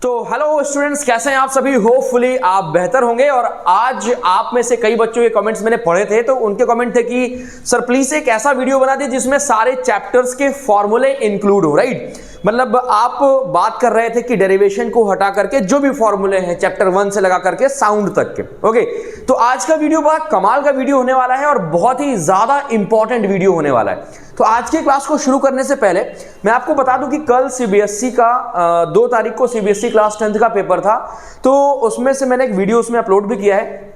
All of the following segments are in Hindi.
तो हेलो स्टूडेंट्स, कैसे हैं आप सभी। होपफुली आप बेहतर होंगे। और आज आप में से कई बच्चों के कमेंट्स मैंने पढ़े थे, तो उनके कमेंट थे कि सर प्लीज एक ऐसा वीडियो बना दीजिए जिसमें सारे चैप्टर्स के फॉर्मूले इंक्लूड हो। राइट, मतलब आप बात कर रहे थे कि डेरिवेशन को हटा करके जो भी फॉर्मूले हैं चैप्टर 1 से लगा करके साउंड तक के। ओके, तो आज का वीडियो बड़ा कमाल का वीडियो होने वाला है और बहुत ही ज्यादा इंपॉर्टेंट वीडियो होने वाला है। तो आज की क्लास को शुरू करने से पहले मैं आपको बता दूं कि कल सीबीएसई का 2 तारीख को सीबीएसई क्लास 10th का पेपर था, तो उसमें से मैंने एक वीडियो उसमें अपलोड भी किया है।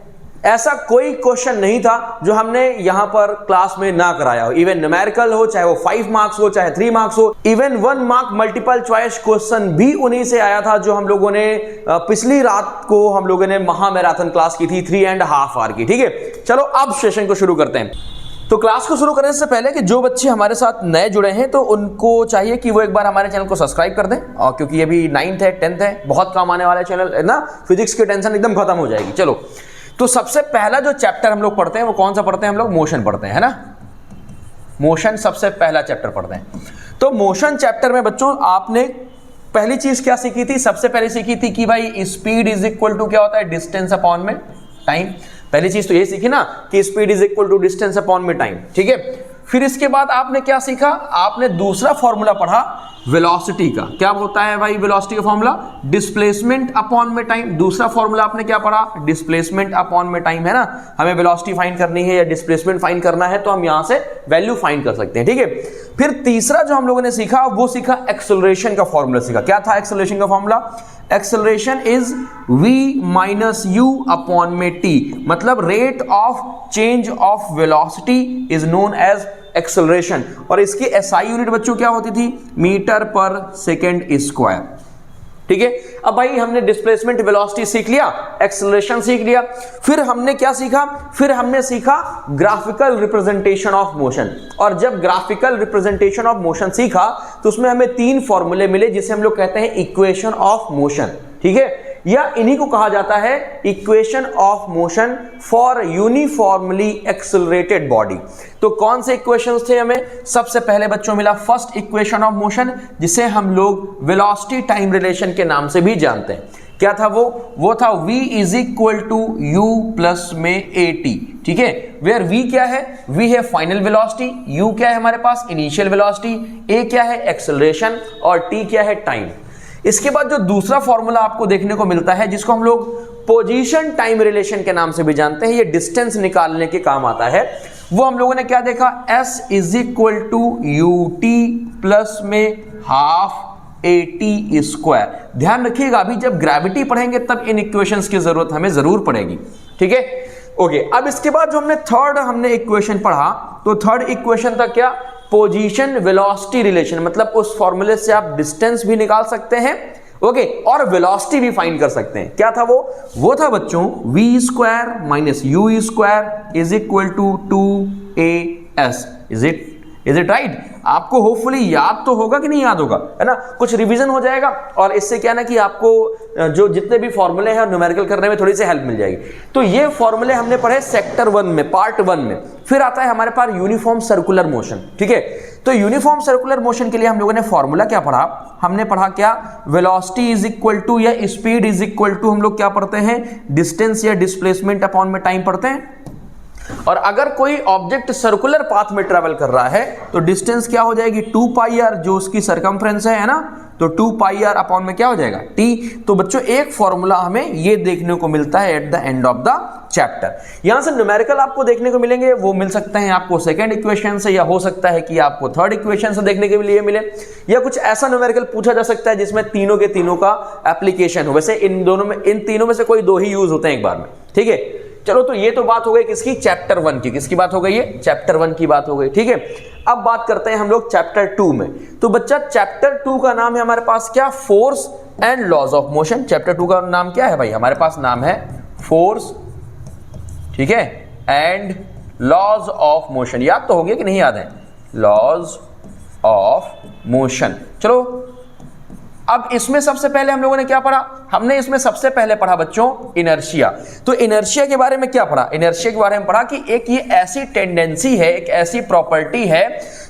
ऐसा कोई क्वेश्चन नहीं था जो हमने यहां पर क्लास में ना कराया हो, इवन न्यूमेरिकल हो, चाहे वो 5 मार्क्स हो, चाहे 3 मार्क्स हो, even 1 mark multiple choice question भी उन्हीं से आया था जो हम लोगों ने पिछली रात को हम लोगों ने महा मैराथन क्लास की थी 3.5 आवर की। ठीक है, चलो अब सेशन को शुरू करते हैं। तो क्लास को शुरू करने से पहले कि जो बच्चे हमारे साथ नए जुड़े हैं तो उनको चाहिए कि वो एक बार हमारे चैनल को सब्सक्राइब कर दें, और क्योंकि ये भी 9th है 10th है, बहुत काम आने वाला चैनल है ना, फिजिक्स की टेंशन एकदम खत्म हो जाएगी। चलो, तो सबसे पहला जो चैप्टर हम लोग पढ़ते हैं वो कौन सा पढ़ते हैं हम लोग? मोशन पढ़ते हैं, है ना। मोशन सबसे पहला चैप्टर पढ़ते हैं। तो मोशन चैप्टर में बच्चों आपने पहली चीज क्या सीखी थी? सबसे पहले सीखी थी कि भाई स्पीड इज इक्वल टू क्या होता है? डिस्टेंस अपॉन में टाइम। पहली चीज तो ये सीखी ना कि speed is equal to distance upon में टाइम। ठीक है, फिर इसके बाद आपने क्या सीखा? आपने दूसरा फॉर्मूला पढ़ा वेलोसिटी का। क्या होता है भाई वेलोसिटी का फॉर्मूला? डिस्प्लेसमेंट अपॉन में टाइम। दूसरा फॉर्मूला आपने क्या पढ़ा? डिस्प्लेसमेंट अपॉन में टाइम, है ना। हमें वेलोसिटी फाइंड करनी है या डिस्प्लेसमेंट फाइंड करना है तो हम यहां से वैल्यू फाइंड कर सकते हैं। ठीक है, फिर तीसरा जो हम लोगों ने सीखा वो सीखा एक्सेलरेशन का फॉर्मूला सीखा। क्या था एक्सेलरेशन का formula? Acceleration is v minus u upon में t, मतलब rate of change of velocity is known as acceleration. और इसकी एसआई यूनिट बच्चों क्या होती थी? मीटर पर सेकेंड स्क्वायर। ठीक है, अब भाई हमने डिस्प्लेसमेंट वेलोसिटी सीख लिया, एक्सेलरेशन सीख लिया, फिर हमने क्या सीखा? फिर हमने सीखा ग्राफिकल रिप्रेजेंटेशन ऑफ मोशन। और जब ग्राफिकल रिप्रेजेंटेशन ऑफ मोशन सीखा तो उसमें हमें 3 फॉर्मूले मिले जिसे हम लोग कहते हैं इक्वेशन ऑफ मोशन। ठीक है, या इन्हीं को कहा जाता है equation of motion for uniformly accelerated body. तो कौन से इक्वेशंस थे हमें? सबसे पहले बच्चों मिला फर्स्ट इक्वेशन ऑफ मोशन, जिसे हम लोग वेलोसिटी टाइम रिलेशन के नाम से भी जानते हैं। क्या था वो था v is equal to u plus में at। ठीक है, वेयर v क्या है? v है फाइनल वेलोसिटी, u क्या है हमारे पास? इनिशियल वेलोसिटी, a क्या है? एक्सेलरेशन, और t क्या है? टाइम। इसके बाद जो दूसरा फॉर्मूला आपको देखने को मिलता है जिसको हम लोग पोजीशन टाइम रिलेशन के नाम से भी जानते हैं, ये डिस्टेंस निकालने के काम आता है, वो हम लोगों ने क्या देखा? s is equal to ut plus में हाफ at स्क्वायर। ध्यान रखिएगा, अभी जब ग्रेविटी पढ़ेंगे तब इन इक्वेशंस की जरूरत हमें जरूर पड़ेगी। ठीक है, ओके। अब इसके बाद जो हमने इक्वेशन पढ़ा, तो थर्ड इक्वेशन था क्या? पोजीशन वेलोसिटी रिलेशन, मतलब उस फॉर्मूले से आप डिस्टेंस भी निकाल सकते हैं, ओके, और वेलोसिटी भी फाइंड कर सकते हैं। क्या था वो था बच्चों v square minus u square is equal to 2as। Is it right? आपको होपफुली याद तो होगा कि नहीं याद होगा, है ना। कुछ रिवीजन हो जाएगा और इससे क्या ना कि आपको जो जितने भी फॉर्मूले हैं न्यूमेरिकल करने में थोड़ी सी हेल्प मिल जाएगी। तो ये फॉर्मूले हमने पढ़े सेक्टर 1 में, पार्ट 1 में। फिर आता है हमारे पास यूनिफॉर्म सर्कुलर मोशन। ठीक है, तो यूनिफॉर्म सर्कुलर मोशन के लिए हम लोगों ने फॉर्मूला क्या पढ़ा? हमने पढ़ा क्या? वेलोसिटी इज इक्वल टू या स्पीड इज इक्वल टू हम लोग क्या पढ़ते हैं? डिस्टेंस या डिस्प्लेसमेंट अपॉन में टाइम पढ़ते हैं। और अगर कोई ऑब्जेक्ट सर्कुलर पाथ में ट्रेवल कर रहा है तो डिस्टेंस क्या हो जाएगी? 2 पाई आर, जो उसकी सरकमफ्रेंस है ना, तो 2 पाई आर अपॉन में क्या हो जाएगा? t। तो बच्चों एक फॉर्मूला हमें ये देखने को मिलता है at the end of the chapter. यहां से न्यूमेरिकल आपको देखने को मिलेंगे, वो मिल सकते हैं आपको सेकंड इक्वेशन से, या हो सकता है कि आपको थर्ड इक्वेशन से देखने के लिए मिले, या कुछ ऐसा न्यूमेरिकल पूछा जा सकता है जिसमें तीनों के तीनों का एप्लीकेशन हो। वैसे इन तीनों में से कोई 2 ही यूज होते हैं एक बार में। ठीक है, चलो, तो ये तो बात हो गई किसकी? चैप्टर 1 की। किसकी बात हो गई? ये चैप्टर 1 की बात हो गई। ठीक है, अब बात करते हैं हम लोग चैप्टर 2 में। तो बच्चा चैप्टर 2 का नाम है हमारे पास क्या? Force and laws of motion. Chapter 2 का नाम क्या है भाई? हमारे पास नाम है फोर्स, ठीक है, एंड लॉज ऑफ मोशन। याद तो हो गया कि नहीं याद है? Laws of motion. चलो अब इसमें सबसे पहले हम लोगों ने क्या पढ़ा, हमने इसमें सबसे पहले पढ़ा बच्चों इनर्शिया। तो इनर्शिया के बारे में क्या पढ़ा, इनर्शिया के बारे में पढ़ा कि एक ये ऐसी टेंडेंसी है, एक ऐसी प्रॉपर्टी है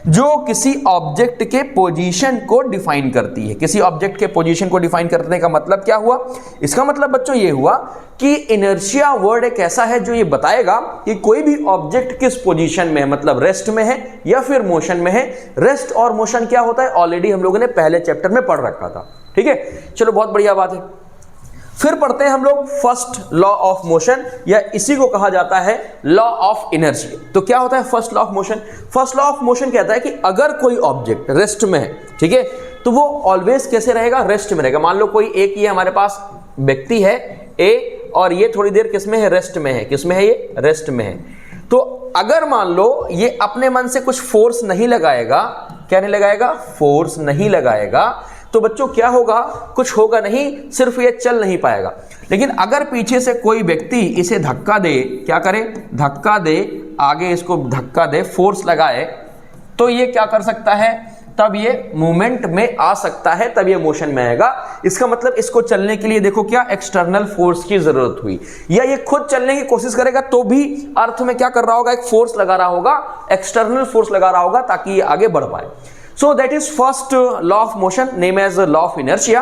जो किसी ऑब्जेक्ट के पोजीशन को डिफाइन करती है। किसी ऑब्जेक्ट के पोजीशन को डिफाइन करने का मतलब क्या हुआ, इसका मतलब बच्चों ये हुआ कि इनर्शिया वर्ड एक ऐसा है जो ये बताएगा कि कोई भी ऑब्जेक्ट किस पोजीशन में है, मतलब रेस्ट में है या फिर मोशन में है। रेस्ट और मोशन क्या होता है ऑलरेडी हम लोगों ने पहले चैप्टर में पढ़ रखा था, ठीक है। चलो बहुत बढ़िया बात है। फिर पढ़ते हैं हम लोग फर्स्ट लॉ ऑफ मोशन, या इसी को कहा जाता है लॉ ऑफ इनर्शिया। तो क्या होता है first law of motion, first law of motion कहता है कि अगर कोई ऑब्जेक्ट रेस्ट में है, ठीक है, तो वो ऑलवेज कैसे रहेगा, रेस्ट में रहेगा। मान लो कोई एक ये हमारे पास व्यक्ति है ए, और ये थोड़ी देर किसमें है, रेस्ट में है। किसमें है, ये रेस्ट में है। तो अगर मान लो ये अपने मन से कुछ फोर्स नहीं लगाएगा, क्या नहीं लगाएगा, फोर्स नहीं लगाएगा, तो बच्चों क्या होगा, कुछ होगा नहीं, सिर्फ ये चल नहीं पाएगा। लेकिन अगर पीछे से कोई व्यक्ति इसे धक्का दे, क्या करे, धक्का दे, आगे इसको धक्का दे, फोर्स लगाए, तो ये क्या कर सकता है, तब ये मूवमेंट में आ सकता है, तब ये मोशन में आएगा। इसका मतलब इसको चलने के लिए देखो क्या एक्सटर्नल फोर्स की जरूरत हुई, या ये खुद चलने की कोशिश करेगा तो भी अर्थ में क्या कर रहा होगा, एक फोर्स लगा रहा होगा, एक्सटर्नल फोर्स लगा रहा होगा ताकि ये आगे बढ़ पाए। So that is first law of motion name as law of inertia,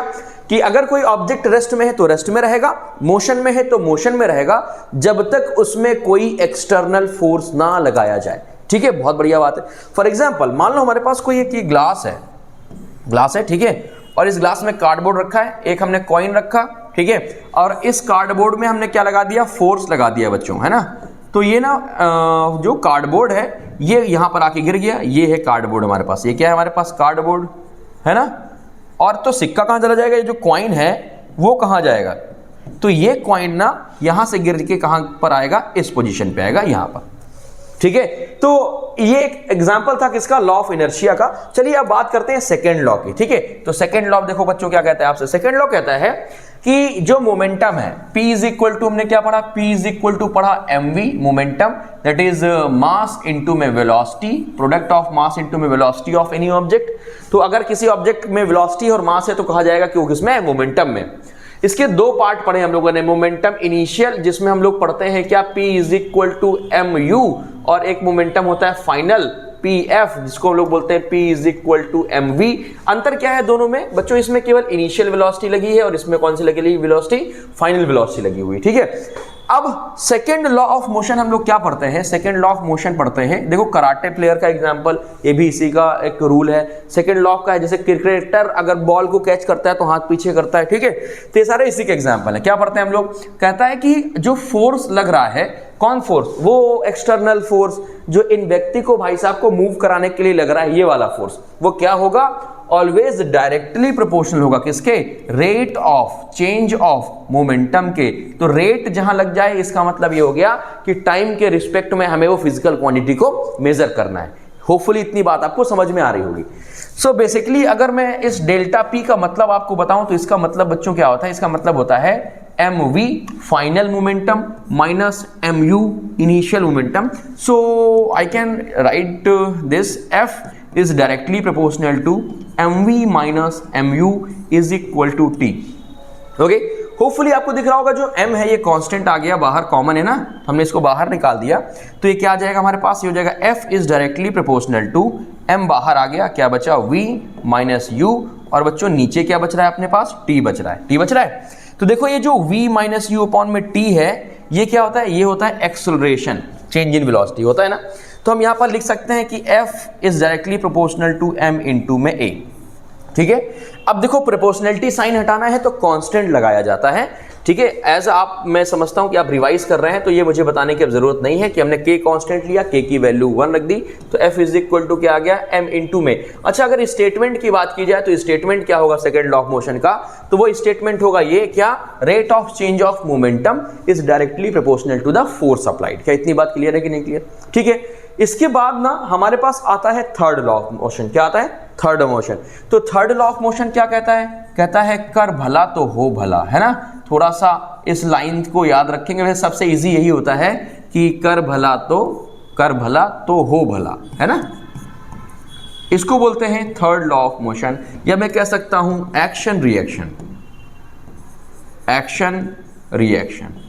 कि अगर कोई ऑब्जेक्ट रेस्ट में है तो रेस्ट में रहेगा, मोशन में है तो मोशन में रहेगा, जब तक उसमें कोई एक्सटर्नल फोर्स ना लगाया जाए, ठीक है। बहुत बढ़िया बात है। फॉर एग्जाम्पल मान लो हमारे पास कोई एक ग्लास है, ठीक है, और इस ग्लास में कार्डबोर्ड रखा है, एक हमने कॉइन रखा, ठीक है, और इस कार्डबोर्ड में हमने क्या लगा दिया, फोर्स लगा दिया बच्चों, है ना। तो ये ना जो कार्डबोर्ड है ये यहां पर आके गिर गया, ये है कार्डबोर्ड हमारे पास, ये क्या है हमारे पास, कार्डबोर्ड है ना। और तो सिक्का कहां चला जाएगा, ये जो कॉइन है वो कहां जाएगा, तो ये कॉइन ना यहां से गिर के कहां पर आएगा, इस पोजीशन पे आएगा, यहां पर, ठीक है। तो ये एक एग्जांपल था किसका, लॉ ऑफ इनर्शिया का। चलिए अब बात करते हैं सेकंड लॉ की, ठीक है। तो सेकंड लॉ देखो बच्चों क्या कहता है आपसे, सेकंड लॉ कहता है कि जो मोमेंटम है P इज इक्वल टू, हमने क्या पढ़ा, P इज इक्वल टू पढ़ा mv momentum, that is mass into में velocity, product of mass into में वेलोसिटी ऑफ एनी ऑब्जेक्ट। तो अगर किसी ऑब्जेक्ट में वेलोसिटी और मास है तो कहा जाएगा कि वो किसमें है, मोमेंटम में। इसके दो पार्ट पढ़े हम लोगों ने, मोमेंटम इनिशियल जिसमें हम लोग पढ़ते हैं क्या, P is equal to mu, और एक मोमेंटम होता है फाइनल PF जिसको हम लोग बोलते हैं P is equal to mv। अंतर क्या है दोनों में बच्चों, इसमें केवल इनिशियल वेलोसिटी लगी है और इसमें कौन सी लगी, वेलोसिटी, फाइनल वेलोसिटी लगी हुई, ठीक है। अब सेकेंड लॉ ऑफ मोशन हम लोग क्या पढ़ते हैं, सेकेंड लॉ ऑफ मोशन पढ़ते हैं। देखो कराटे प्लेयर का एग्जांपल, ये भी इसी का एक रूल है, सेकेंड लॉ का है। जैसे क्रिकेटर अगर बॉल को कैच करता है तो हाथ पीछे करता है, ठीक है। तो ये सारे इसी के एग्जांपल है। क्या पढ़ते हैं हम लोग, कहता है कि जो फोर्स लग रहा है, कौन फोर्स, वो एक्सटर्नल फोर्स जो इन व्यक्ति को, भाई साहब को मूव कराने के लिए लग रहा है, ये वाला फोर्स, वो क्या होगा, ऑलवेज डायरेक्टली प्रोपोर्शनल होगा किसके, rate of change of momentum के। तो रेट जहां लग जाए इसका मतलब ये हो गया कि टाइम के रिस्पेक्ट में हमें वो फिजिकल क्वांटिटी को मेजर करना है। होपफुली इतनी बात आपको समझ में आ रही होगी। सो बेसिकली अगर मैं इस डेल्टा पी का मतलब आपको बताऊं तो इसका मतलब बच्चों क्या होता है, इसका मतलब होता है mv final momentum minus mu initial momentum. So I can write this f is directly proportional to mv minus mu is equal to t। Okay, hopefully आपको दिख रहा होगा जो m है ये कांस्टेंट आ गया बाहर, कॉमन है ना, हमने इसको बाहर निकाल दिया, तो ये क्या आ जाएगा हमारे पास, ये हो जाएगा f is directly proportional to m, बाहर आ गया, क्या बचा, v minus u, और बच्चों नीचे क्या बच रहा है अपने पास, t बच रहा है, t बच रहा है। तो देखो ये जो v minus u अपॉन में t है, ये क्या होता है, ये होता है एक्सेलरेशन, चेंज इन वेलोसिटी होता है ना। तो हम यहां पर लिख सकते हैं कि f is directly proportional to m into में a, ठीक है। अब देखो प्रोपोर्शनलिटी साइन हटाना है तो कांस्टेंट लगाया जाता है, ठीक है। एज आप, मैं समझता हूं कि आप रिवाइज कर रहे हैं तो ये मुझे बताने की अब जरूरत नहीं है कि हमने k कांस्टेंट लिया, k की वैल्यू 1 रख दी, तो f इज इक्वल टू क्या आ गया, m इंटू में। अच्छा अगर स्टेटमेंट की बात की जाए तो स्टेटमेंट क्या होगा सेकंड लॉ ऑफ मोशन का, तो वो स्टेटमेंट होगा ये, क्या, rate of change of momentum is directly proportional to the force applied. क्या इतनी बात क्लियर है कि नहीं क्लियर, ठीक है। इसके बाद ना हमारे पास आता है थर्ड लॉ ऑफ मोशन। क्या आता है, थर्ड मोशन। तो थर्ड लॉ ऑफ मोशन क्या कहता है, कहता है कर भला तो हो भला, है ना। थोड़ा सा इस लाइन को याद रखेंगे, वैसे सबसे इजी यही होता है कि कर भला तो हो भला, है ना। इसको बोलते हैं थर्ड लॉ ऑफ मोशन, या मैं कह सकता हूं एक्शन रिएक्शन। Action reaction.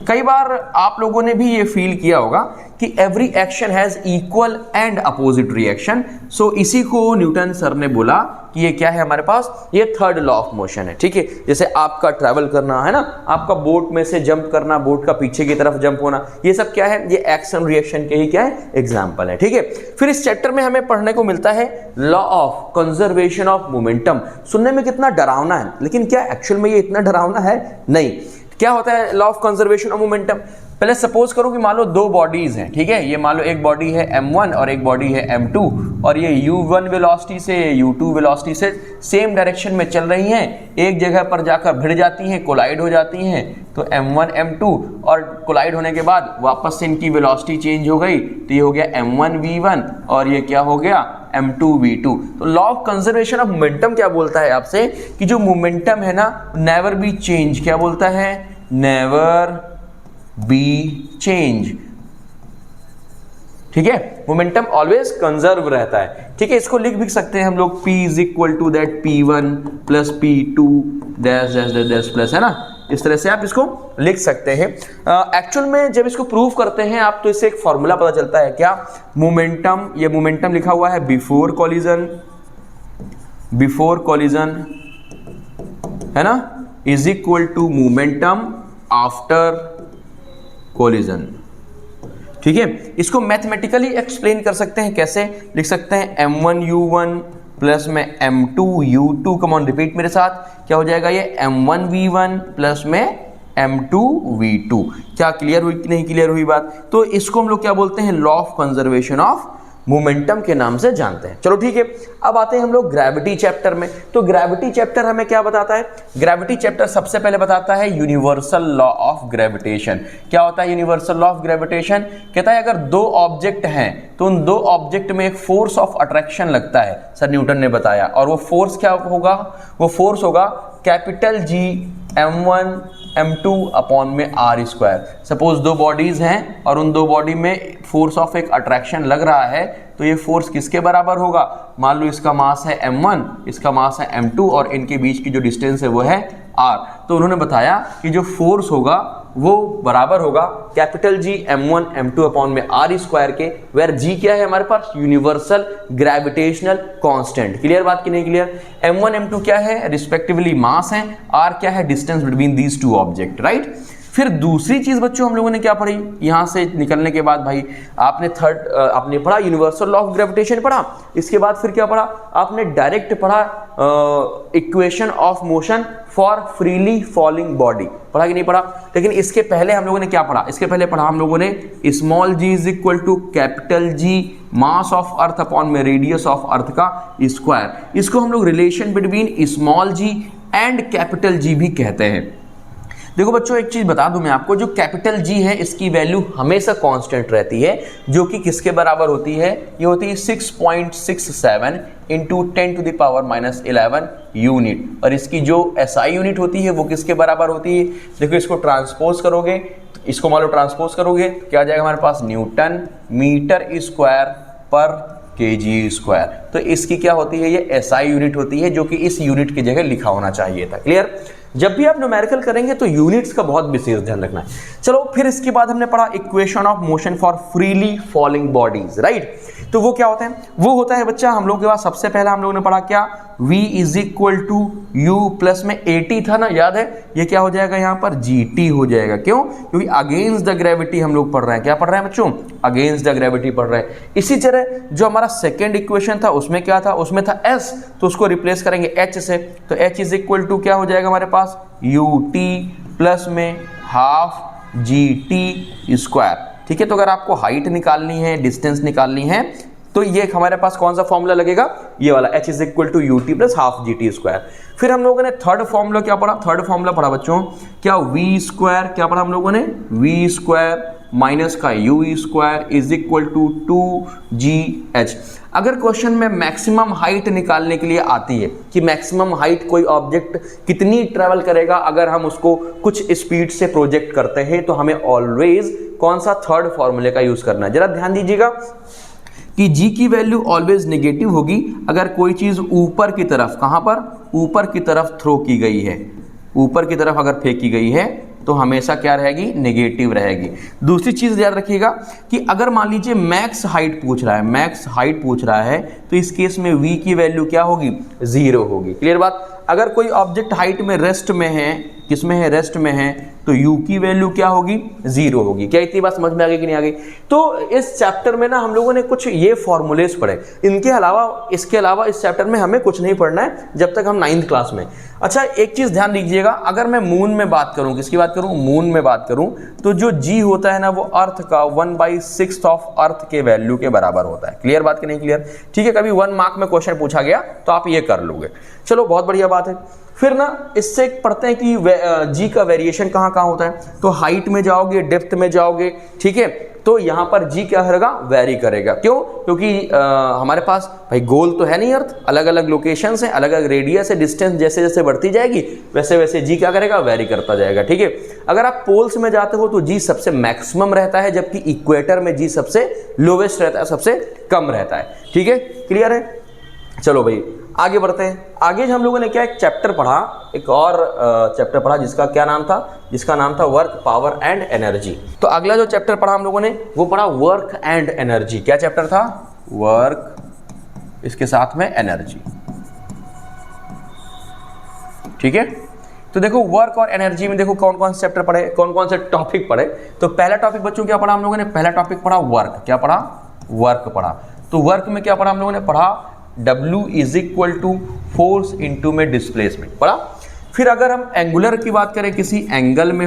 कई बार आप लोगों ने भी ये फील किया होगा कि every action has equal and opposite reaction. So इसी को न्यूटन सर ने बोला कि ये क्या है हमारे पास, ये थर्ड लॉ ऑफ मोशन है। ठीक है, जैसे आपका ट्रैवल करना है ना, आपका बोट में से जंप करना, बोट का पीछे की तरफ जंप होना, ये सब क्या है, ये एक्शन रिएक्शन के ही क्या है, एग्जाम्पल है। ठीक है, फिर इस चैप्टर में हमें पढ़ने को मिलता है law of conservation of momentum. सुनने में कितना डरावना है, लेकिन क्या एक्चुअल में ये इतना डरावना है? नहीं। क्या होता है law of conservation of momentum? पहले सपोज करो कि मान लो दो बॉडीज हैं, ठीक है, ये मान लो एक बॉडी है m1 और एक बॉडी है m2, और ये u1 वेलोसिटी से u2 वेलोसिटी से सेम डायरेक्शन में चल रही हैं, एक जगह पर जाकर भिड़ जाती हैं, कोलाइड हो जाती हैं, तो m1 m2, और कोलाइड होने के बाद वापस से इनकी वेलोसिटी चेंज हो गई, तो ये हो गया m1 v1 और ये क्या हो गया m2 v2। तो law of conservation of momentum क्या बोलता है आपसे कि जो मोमेंटम है ना, नेवर बी चेंज। क्या बोलता है? Never be change. ठीक है, मोमेंटम ऑलवेज कंजर्व रहता है। ठीक है, इसको लिख भी सकते हैं हम लोग, p is equal to that p1 plus p2 dash dash dash plus, है ना, इस तरह से आप इसको लिख सकते हैं। एक्चुअल में जब इसको प्रूव करते हैं आप, तो इससे एक फॉर्मूला पता चलता है। क्या? मोमेंटम, ये मोमेंटम लिखा हुआ है बिफोर कॉलिजन, बिफोर कॉलिजन, है ना, is equal to momentum after collision. ठीक है, इसको मैथमेटिकली एक्सप्लेन कर सकते हैं। कैसे लिख सकते हैं? m1 u1 प्लस में m2 u2, कमॉन रिपीट मेरे साथ, क्या हो जाएगा ये m1 v1 प्लस में m2 v2। क्या क्लियर हुई कि नहीं क्लियर हुई बात? तो इसको हम लोग क्या बोलते हैं? Law of conservation of momentum के नाम से जानते हैं। चलो ठीक है, अब आते हैं हम लोग ग्रेविटी चैप्टर में। तो ग्रेविटी चैप्टर हमें क्या बताता है? ग्रेविटी चैप्टर सबसे पहले बताता है यूनिवर्सल लॉ ऑफ ग्रेविटेशन। क्या होता है यूनिवर्सल लॉ ऑफ ग्रेविटेशन? कहता है अगर दो ऑब्जेक्ट हैं तो उन दो ऑब्जेक्ट में एक फोर्स ऑफ अट्रैक्शन लगता है, सर न्यूटन ने बताया, और वो फोर्स क्या होगा? वो फोर्स होगा capital G m1 m2 upon में r स्क्वायर। सपोज दो बॉडीज हैं और उन दो बॉडी में फोर्स ऑफ एक अट्रैक्शन लग रहा है, तो ये फोर्स किसके बराबर होगा? मान लो इसका मास है m1, इसका मास है m2, और इनके बीच की जो डिस्टेंस है वो है r। तो उन्होंने बताया कि जो फोर्स होगा वो बराबर होगा capital G m1 m2 upon में r स्क्वायर के, वेयर G क्या है हमारे पास? Universal gravitational constant. क्लियर बात कि नहीं क्लियर? m1 m2 क्या है? रिस्पेक्टिवली मास है, r क्या है? Distance between these two object, right. फिर दूसरी चीज बच्चों हम लोगों ने क्या पढ़ी? यहां से निकलने के बाद भाई आपने पढ़ा यूनिवर्सल लॉ ऑफ ग्रेविटेशन पढ़ा, इसके बाद फिर क्या पढ़ा? आपने डायरेक्ट पढ़ा equation of motion for freely falling body. पढ़ा कि नहीं पढ़ा? लेकिन इसके पहले हम लोगों ने क्या पढ़ा? इसके पहले पढ़ा हम लोगों ने small g is equal to capital G mass of earth upon में रेडियस ऑफ अर्थ का स्क्वायर। इसको हम लोग relation between small g and capital G भी कहते हैं। देखो बच्चों, एक चीज बता दूं मैं आपको, जो कैपिटल G है इसकी वैल्यू हमेशा कांस्टेंट रहती है, जो कि किसके बराबर होती है? ये होती है 6.67 into 10 to the power -11 unit, और इसकी जो SI यूनिट होती है वो किसके बराबर होती है? देखो, इसको ट्रांसपोज करोगे, इसको मान लो ट्रांसपोज करोगे तो क्या आ जाएगा हमारे पास? न्यूटन मीटर स्क्वायर पर kg स्क्वायर। तो इसकी क्या होती है? ये SI यूनिट होती है, जो कि इस यूनिट की जगह लिखा होना चाहिए था। क्लियर? जब भी आप न्यूमेरिकल करेंगे तो यूनिट्स का बहुत विशेष ध्यान रखना है। चलो, फिर इसके बाद हमने पढ़ा equation of motion for freely falling bodies, right. तो वो क्या होता है? वो होता है बच्चा हम लोग के पास सबसे पहला हम लोगों ने पढ़ा क्या? v is equal to u plus में at था ना, याद है? ये क्या हो जाएगा यहाँ पर? gt हो जाएगा। क्यों? क्योंकि अगेंस्ट द ग्रेविटी हम लोग पढ़ रहे हैं। क्या पढ़ रहे हैं बच्चों? अगेंस्ट द ग्रेविटी पढ़ रहे हैं। इसी तरह जो हमारा सेकेंड इक्वेशन था उसमें क्या था? उसमें था s, तो उसको रिप्लेस करेंगे h से, तो h इज इक्वल टू क्या हो जाएगा हमारे पास? ut प्लस में हाफ gt स्क्वायर। ठीक है, तो अगर आपको हाइट निकालनी है, डिस्टेंस निकालनी है, तो ये हमारे पास कौन सा फॉर्मूला लगेगा? ये वाला, h is equal to ut plus half gt square. फिर हम लोगों ने थर्ड फॉर्मूला क्या पढ़ा? थर्ड फॉर्मूला पढ़ा बच्चों क्या? v square. क्या पढ़ा हम लोगों ने? v स्क्वायर माइनस का u square is equal to 2gh। अगर क्वेश्चन में मैक्सिमम हाइट निकालने के लिए आती है कि मैक्सिमम हाइट कोई ऑब्जेक्ट कितनी ट्रेवल करेगा अगर हम उसको कुछ स्पीड से प्रोजेक्ट करते हैं, तो हमें ऑलवेज कौन सा थर्ड फॉर्मूले का यूज करना है? जरा ध्यान दीजिएगा कि जी की वैल्यू ऑलवेज नेगेटिव होगी अगर कोई चीज़ ऊपर की तरफ, कहाँ पर, ऊपर की तरफ थ्रो की गई है, ऊपर की तरफ अगर फेंकी गई है तो हमेशा क्या रहेगी, नेगेटिव रहेगी। दूसरी चीज़ याद रखिएगा कि अगर मान लीजिए मैक्स हाइट पूछ रहा है, मैक्स हाइट पूछ रहा है, तो इस केस में v की वैल्यू क्या होगी, 0 होगी। क्लियर बात। अगर कोई ऑब्जेक्ट हाइट में रेस्ट में है, किसमें है, रेस्ट में है, तो u की वैल्यू क्या होगी, 0 होगी। क्या इतनी बात समझ में आ गई कि नहीं आ गई। तो इस चैप्टर में ना हम लोगों ने कुछ ये फॉर्मूलेस पढ़े, इसके अलावा इस चैप्टर में हमें कुछ नहीं पढ़ना है जब तक हम 9th क्लास में। अच्छा, एक चीज ध्यान दीजिएगा, अगर मैं मून में बात करूं, किसकी बात करूं, मून में बात करूं, तो जो जी होता है ना वो अर्थ का 1/6 ऑफ अर्थ के वैल्यू के बराबर होता है। क्लियर बात कि नहीं क्लियर। ठीक है, कभी 1 मार्क में क्वेश्चन पूछा गया तो आप ये कर लोगे। चलो बहुत बढ़िया बात है। फिर ना इससे पढ़ते हैं कि जी का वेरिएशन कहाँ कहाँ होता है। तो हाइट में जाओगे, डेप्थ में जाओगे, ठीक है, तो यहाँ पर जी क्या करेगा, वेरी करेगा। क्यों, क्योंकि हमारे पास भाई गोल तो है नहीं अर्थ, अलग अलग लोकेशंस हैं, अलग अलग रेडियस है, डिस्टेंस जैसे जैसे बढ़ती जाएगी वैसे वैसे जी क्या करेगा, वेरी करता जाएगा। ठीक है, अगर आप पोल्स में जाते हो तो जी सबसे मैक्सिमम रहता है, जबकि इक्वेटर में जी सबसे लोवेस्ट रहता है, सबसे कम रहता है। ठीक है, क्लियर है। चलो भाई आगे बढ़ते हैं। आगे हम लोगों ने क्या एक चैप्टर पढ़ा, एक और चैप्टर पढ़ा जिसका क्या नाम था, जिसका नाम था वर्क, पावर एंड एनर्जी। तो अगला जो चैप्टर पढ़ा हम लोगों ने वो पढ़ा वर्क एंड एनर्जी। क्या चैप्टर था, वर्क, इसके साथ में एनर्जी। ठीक है, तो देखो वर्क और एनर्जी में देखो कौन कौन से चैप्टर पढ़े, कौन कौन से टॉपिक पढ़े। तो पहला टॉपिक बच्चों क्या पढ़ा हम लोगों ने, पहला टॉपिक पढ़ा वर्क। क्या पढ़ा, वर्क पढ़ा। तो वर्क में क्या पढ़ा हम लोगों ने, पढ़ा W = फोर्स इनटू में डिस्प्लेसमेंट पढ़ा। फिर अगर हम एंगुलर की बात करें, किसी एंगल में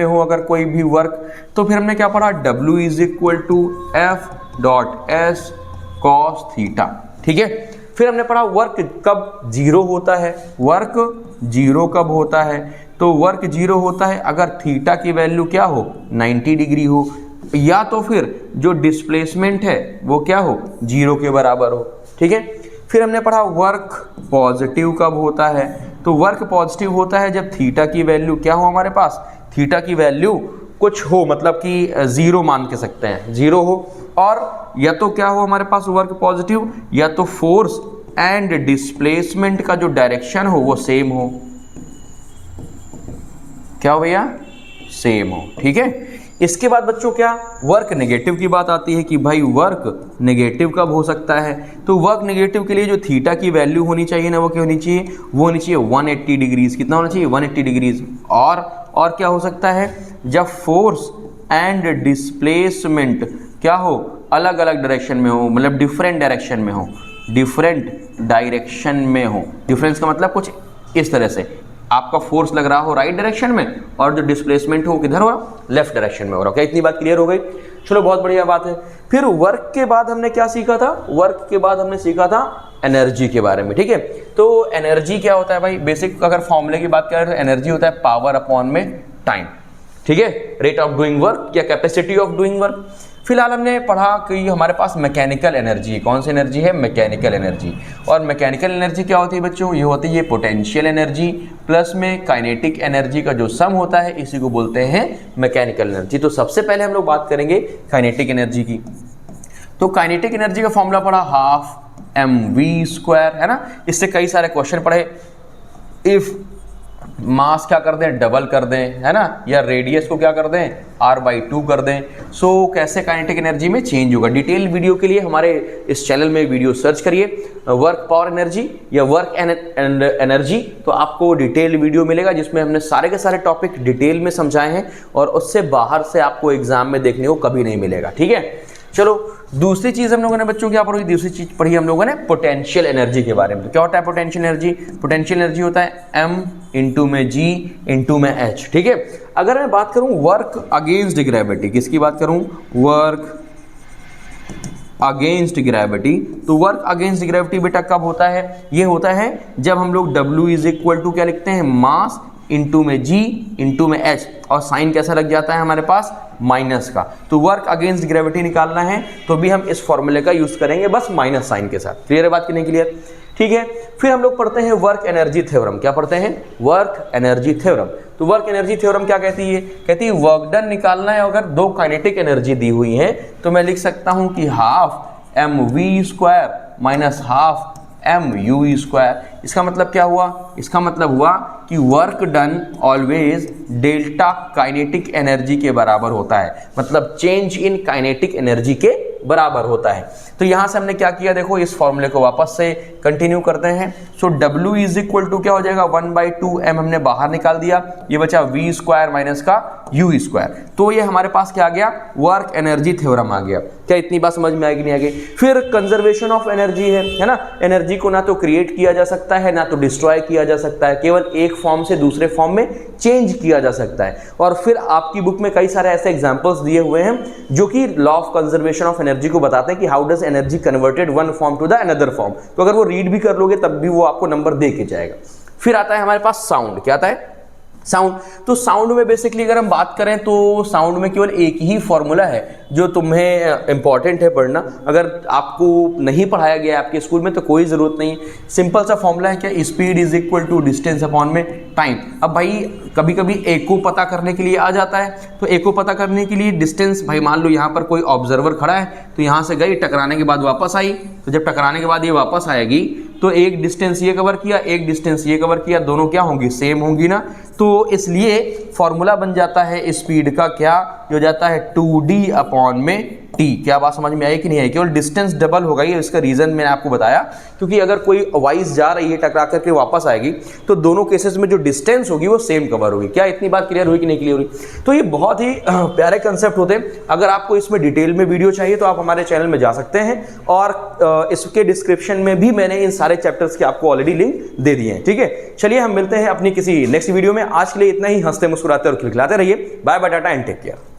हो अगर कोई भी वर्क, तो फिर हमने क्या पढ़ा, W = F.S cos थीटा। ठीक है, फिर हमने पढ़ा वर्क कब 0 होता है, वर्क 0 कब होता है, तो वर्क 0 होता है अगर थीटा की वैल्यू क्या हो, 90 डिग्री हो, या तो फिर जो डिस्प्लेसमेंट है वो क्या हो, 0 के बराबर हो। ठीक है, फिर हमने पढ़ा वर्क पॉजिटिव कब होता है, तो वर्क पॉजिटिव होता है जब थीटा की वैल्यू क्या हो, हमारे पास थीटा की वैल्यू कुछ हो, मतलब कि 0 मान के सकते हैं, 0 हो, और या तो क्या हो हमारे पास वर्क पॉजिटिव, या तो फोर्स एंड डिस्प्लेसमेंट का जो डायरेक्शन हो वो सेम हो। क्या हो भैया, सेम हो। ठीक है, इसके बाद बच्चों क्या, वर्क नेगेटिव की बात आती है कि भाई वर्क नेगेटिव कब हो सकता है। तो वर्क नेगेटिव के लिए जो थीटा की वैल्यू होनी चाहिए ना, वो क्या होनी चाहिए, वो होनी चाहिए 180 डिग्रीज। कितना होना चाहिए, 180 डिग्रीज। और क्या हो सकता है, जब फोर्स एंड डिस्प्लेसमेंट क्या हो, अलग अलग डायरेक्शन में हो, मतलब डिफरेंट डायरेक्शन में हो, डिफरेंट डायरेक्शन में हो। डिफरेंस का मतलब कुछ इस तरह से, आपका फोर्स लग रहा हो राइट डायरेक्शन में और जो डिस्प्लेसमेंट हो किधर हो, लेफ्ट डायरेक्शन में हो रहा हो। क्या इतनी बात क्लियर हो गई। चलो बहुत बढ़िया बात है। फिर वर्क के बाद हमने क्या सीखा था, वर्क के बाद हमने सीखा था एनर्जी के बारे में। ठीक है, तो एनर्जी क्या होता है भाई, बेसिक अगर फॉर्मूले की बात करें तो एनर्जी होता है पावर अपॉन में टाइम। ठीक है, रेट ऑफ डूइंग वर्क या कैपेसिटी ऑफ डूइंग वर्क। फिलहाल हमने पढ़ा कि हमारे पास मैकेनिकल एनर्जी, कौन सी एनर्जी है, मैकेनिकल एनर्जी। और मैकेनिकल एनर्जी क्या होती है बच्चों, ये होती है पोटेंशियल एनर्जी प्लस में काइनेटिक एनर्जी का जो सम होता है, इसी को बोलते हैं मैकेनिकल एनर्जी। तो सबसे पहले हम लोग बात करेंगे काइनेटिक एनर्जी की। तो काइनेटिक एनर्जी का फॉर्मूला पढ़ा 12mv², है ना। इससे कई सारे क्वेश्चन पढ़े। इफ मास क्या कर दें, डबल कर दें, है ना, या रेडियस को क्या कर दें, r/2 कर दें। सो कैसे काइनेटिक एनर्जी में चेंज होगा, डिटेल वीडियो के लिए हमारे इस चैनल में वीडियो सर्च करिए, वर्क पावर एनर्जी या वर्क एंड एनर्जी, तो आपको डिटेल वीडियो मिलेगा जिसमें हमने सारे के सारे टॉपिक डिटेल में समझाए हैं और उससे बाहर से आपको एग्जाम में देखने को कभी नहीं मिलेगा। ठीक है, चलो दूसरी चीज हम लोगों ने बच्चों क्या पढ़ी, दूसरी चीज पढ़ी हम लोगों ने पोटेंशियल एनर्जी के बारे में। तो क्या होता है पोटेंशियल एनर्जी, पोटेंशियल एनर्जी होता है m इंटू में g इंटू में h। ठीक है, अगर मैं बात करूं वर्क अगेंस्ट ग्रेविटी, किसकी बात करूं, वर्क अगेंस्ट ग्रेविटी, तो वर्क अगेंस्ट ग्रेविटी बेटा कब होता है, ये होता है जब हम लोग W क्या लिखते हैं, मास इंटू में g इंटू में h, और साइन कैसा लग जाता है हमारे पास, माइनस का। तो वर्क अगेंस्ट ग्रेविटी निकालना है तो भी हम इस फॉर्मूले का यूज करेंगे, बस माइनस साइन के साथ। क्लियर है बात कि नहीं क्लियर। ठीक है, फिर हम लोग पढ़ते हैं वर्क एनर्जी थ्योरम। क्या पढ़ते हैं, वर्क एनर्जी थ्योरम। तो वर्क एनर्जी थ्योरम क्या कहती है, कहती है वर्क डन निकालना है। अगर दो काइनेटिक एनर्जी दी हुई है तो मैं लिख सकता हूं कि half mv² minus half mu²। इसका मतलब क्या हुआ, इसका मतलब हुआ कि work done always delta kinetic energy के बराबर होता है, मतलब चेंज इन काइनेटिक एनर्जी के बराबर होता है। तो यहां से हमने क्या किया, देखो इस फॉर्मूले को वापस से कंटिन्यू करते हैं। सो W इज इक्वल टू क्या हो जाएगा, 1/2m हमने बाहर निकाल दिया, ये बचा v² माइनस का u²। तो ये हमारे पास क्या आ गया, वर्क एनर्जी थ्योरम आ गया। क्या इतनी बात समझ में आएगी, नहीं आएगी? फिर कंजर्वेशन ऑफ एनर्जी है ना, एनर्जी को ना तो क्रिएट किया जा सकता है ना तो डिस्ट्रॉय किया जा सकता है, केवल एक फॉर्म से दूसरे फॉर्म में चेंज किया जा सकता है। और फिर आपकी बुक में कई सारे ऐसे एग्जांपल्स दिए हुए हैं जो कि law of conservation of energy को बताते हैं कि how does energy converted one form to the another form. तो अगर वो रीड भी कर लोगे तब भी वो आपको नंबर दे के जाएगा। फिर आता है हमारे पास साउंड। क्या आता है, साउंड। तो साउंड में बेसिकली अगर हम बात करें तो साउंड में केवल एक ही फॉर्मूला है जो तुम्हें इंपॉर्टेंट है पढ़ना। अगर आपको नहीं पढ़ाया गया आपके स्कूल में तो कोई ज़रूरत नहीं, सिंपल सा फॉर्मूला है, क्या, speed is equal to distance upon में टाइम। अब भाई कभी कभी एको पता करने के लिए आ जाता है, तो एको पता करने के लिए डिस्टेंस, भाई मान लो यहाँ पर कोई ऑब्जर्वर खड़ा है तो यहाँ से गई, टकराने के बाद वापस आई, तो जब टकराने के बाद ये वापस आएगी तो एक डिस्टेंस ये कवर किया, एक डिस्टेंस ये कवर किया, दोनों क्या होंगी, सेम होंगी ना। तो इसलिए फॉर्मूला बन जाता है स्पीड का, क्या हो जाता है, 2d अपॉन में t। क्या बात समझ में आई कि नहीं आई? केवल डिस्टेंस डबल होगा, ये इसका रीजन मैंने आपको बताया, क्योंकि अगर कोई वाइज जा रही है टकरा करके वापस आएगी तो दोनों केसेस में जो डिस्टेंस होगी वो सेम कवर होगी। क्या इतनी बात क्लियर हुई कि नहीं क्लियर हुई? तो ये बहुत ही प्यारे कंसेप्ट होते हैं। अगर आपको इसमें डिटेल में वीडियो चाहिए तो आप हमारे चैनल में जा सकते हैं, और इसके डिस्क्रिप्शन में भी मैंने इन सारे चैप्टर्स के आपको ऑलरेडी लिंक दे दिए हैं। ठीक है, चलिए हम मिलते हैं अपनी किसी नेक्स्ट वीडियो में। आज के लिए इतना ही। हंसते मुस्कुराते और खिलखिलाते रहिए। Bye bye, tata and take care.